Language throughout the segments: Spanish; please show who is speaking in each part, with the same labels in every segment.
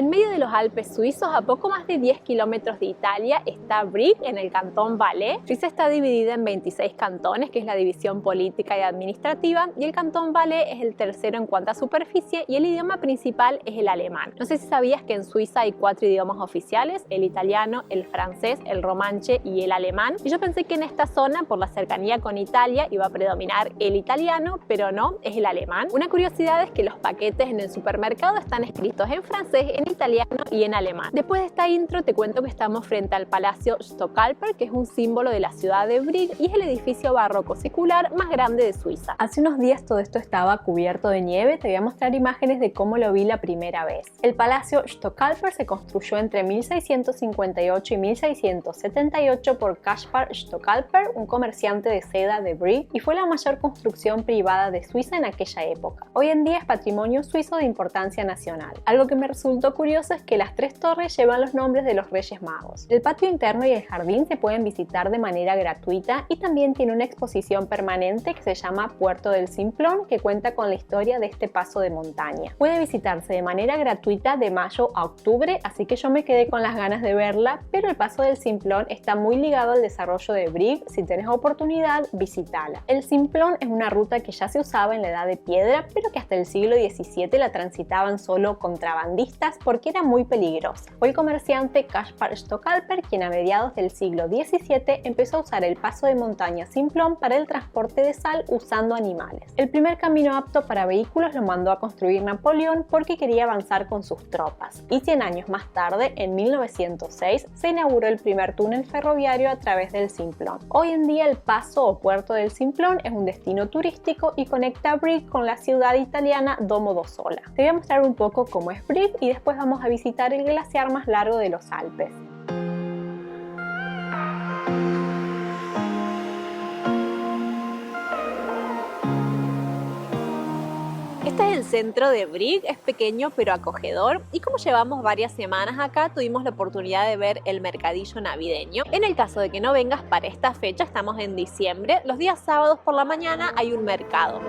Speaker 1: En medio de los Alpes suizos, a poco más de 10 kilómetros de Italia, está Brig, en el cantón Valais. Suiza está dividida en 26 cantones, que es la división política y administrativa, y el cantón Valais es el tercero en cuanto a superficie y el idioma principal es el alemán. No sé si sabías que en Suiza hay 4 idiomas oficiales: el italiano, el francés, el romanche y el alemán. Y yo pensé que en esta zona, por la cercanía con Italia, iba a predominar el italiano, pero no, es el alemán. Una curiosidad es que los paquetes en el supermercado están escritos en francés, en italiano y en alemán. Después de esta intro te cuento que estamos frente al Palacio Stockalper, que es un símbolo de la ciudad de Brig y es el edificio barroco secular más grande de Suiza. Hace unos días todo esto estaba cubierto de nieve. Te voy a mostrar imágenes de cómo lo vi la primera vez. El Palacio Stockalper se construyó entre 1658 y 1678 por Caspar Stockalper, un comerciante de seda de Brig, y fue la mayor construcción privada de Suiza en aquella época. Hoy en día es patrimonio suizo de importancia nacional. Algo que me resultó curioso es que las 3 torres llevan los nombres de los Reyes Magos. El patio interno y el jardín se pueden visitar de manera gratuita y también tiene una exposición permanente que se llama Puerto del Simplón, que cuenta con la historia de este paso de montaña. Puede visitarse de manera gratuita de mayo a octubre, así que yo me quedé con las ganas de verla, pero el paso del Simplón está muy ligado al desarrollo de Brig. Si tenés oportunidad, visítala. El Simplón es una ruta que ya se usaba en la Edad de Piedra, pero que hasta el siglo XVII la transitaban solo contrabandistas porque era muy peligrosa. Fue el comerciante Caspar Stockalper quien a mediados del siglo XVII empezó a usar el paso de montaña Simplón para el transporte de sal usando animales. El primer camino apto para vehículos lo mandó a construir Napoleón porque quería avanzar con sus tropas, y 100 años más tarde, en 1906, se inauguró el primer túnel ferroviario a través del Simplón. Hoy en día el paso o puerto del Simplón es un destino turístico y conecta a Brig con la ciudad italiana Domodossola. Te voy a mostrar un poco cómo es Brig y después vamos a visitar el glaciar más largo de los Alpes. Este es el centro de Brig, es pequeño pero acogedor, y como llevamos varias semanas acá, tuvimos la oportunidad de ver el mercadillo navideño. En el caso de que no vengas para esta fecha, estamos en diciembre, los días sábados por la mañana hay un mercado.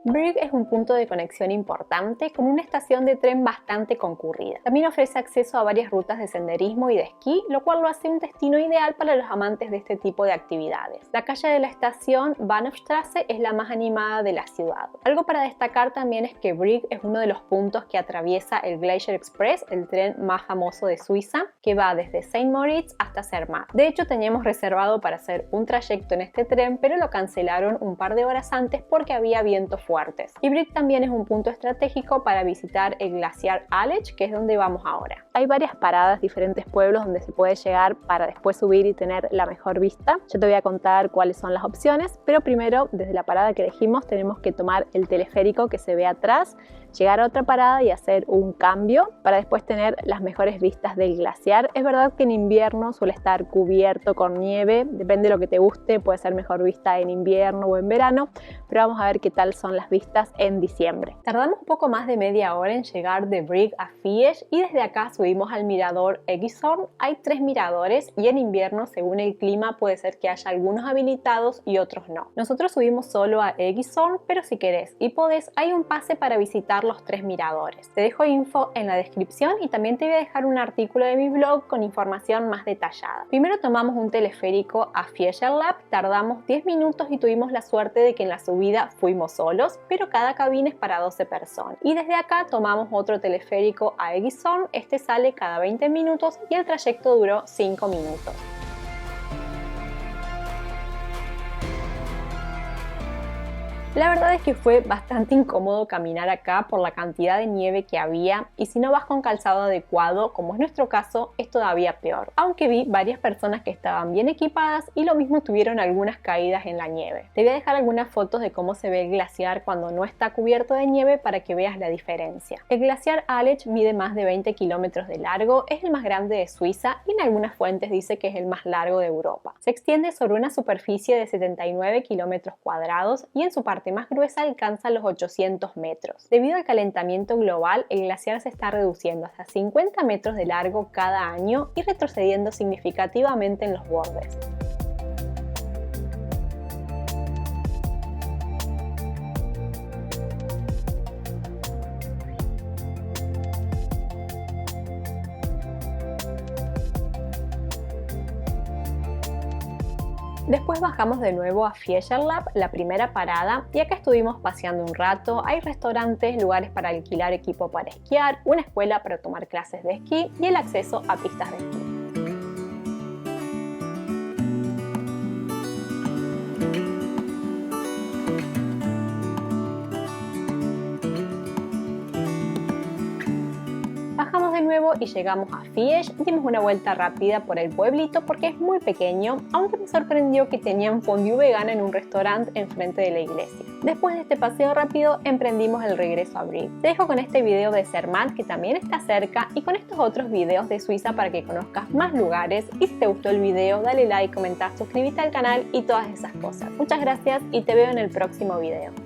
Speaker 1: Brig es un punto de conexión importante con una estación de tren bastante concurrida. También ofrece acceso a varias rutas de senderismo y de esquí, lo cual lo hace un destino ideal para los amantes de este tipo de actividades. La calle de la estación Bahnhofstrasse es la más animada de la ciudad. Algo para destacar también es que Brig es uno de los puntos que atraviesa el Glacier Express, el tren más famoso de Suiza, que va desde Saint Moritz hasta Zermatt. De hecho, teníamos reservado para hacer un trayecto en este tren, pero lo cancelaron un par de horas antes porque había viento fuerte. Y Brig también es un punto estratégico para visitar el glaciar Aletsch, que es donde vamos ahora. Hay varias paradas, diferentes pueblos donde se puede llegar para después subir y tener la mejor vista. Yo te voy a contar cuáles son las opciones, pero primero, desde la parada que elegimos, tenemos que tomar el teleférico que se ve atrás, llegar a otra parada y hacer un cambio para después tener las mejores vistas del glaciar. Es verdad que en invierno suele estar cubierto con nieve, depende de lo que te guste, puede ser mejor vista en invierno o en verano, pero vamos a ver qué tal son las vistas en diciembre. Tardamos un poco más de media hora en llegar de Brig a Fieschi y desde acá subimos al mirador Eggishorn. Hay 3 miradores y en invierno, según el clima, puede ser que haya algunos habilitados y otros no. Nosotros subimos solo a Eggishorn, pero si querés y podés, hay un pase para visitar los 3 miradores. Te dejo info en la descripción y también te voy a dejar un artículo de mi blog con información más detallada. Primero tomamos un teleférico a Fiescherlapp, tardamos 10 minutos y tuvimos la suerte de que en la subida fuimos solos, pero cada cabina es para 12 personas. Y desde acá tomamos otro teleférico a Eggishorn, este sale cada 20 minutos y el trayecto duró 5 minutos. La verdad es que fue bastante incómodo caminar acá por la cantidad de nieve que había, y si no vas con calzado adecuado, como es nuestro caso, es todavía peor. Aunque vi varias personas que estaban bien equipadas y lo mismo tuvieron algunas caídas en la nieve. Te voy a dejar algunas fotos de cómo se ve el glaciar cuando no está cubierto de nieve para que veas la diferencia. El glaciar Aletsch mide más de 20 kilómetros de largo, es el más grande de Suiza y en algunas fuentes dice que es el más largo de Europa. Se extiende sobre una superficie de 79 kilómetros cuadrados y en su parte más gruesa alcanza los 800 metros. Debido al calentamiento global, el glaciar se está reduciendo hasta 50 metros de largo cada año y retrocediendo significativamente en los bordes. Después bajamos de nuevo a Fiegerlab, la primera parada, y acá estuvimos paseando un rato. Hay restaurantes, lugares para alquilar equipo para esquiar, una escuela para tomar clases de esquí y el acceso a pistas de esquí. Bajamos de nuevo y llegamos a Fiesch, dimos una vuelta rápida por el pueblito porque es muy pequeño, aunque me sorprendió que tenían fondue vegana en un restaurante enfrente de la iglesia. Después de este paseo rápido, emprendimos el regreso a Brig. Te dejo con este video de Zermatt, que también está cerca, y con estos otros videos de Suiza para que conozcas más lugares. Y si te gustó el video, dale like, comenta, suscríbete al canal y todas esas cosas. Muchas gracias y te veo en el próximo video.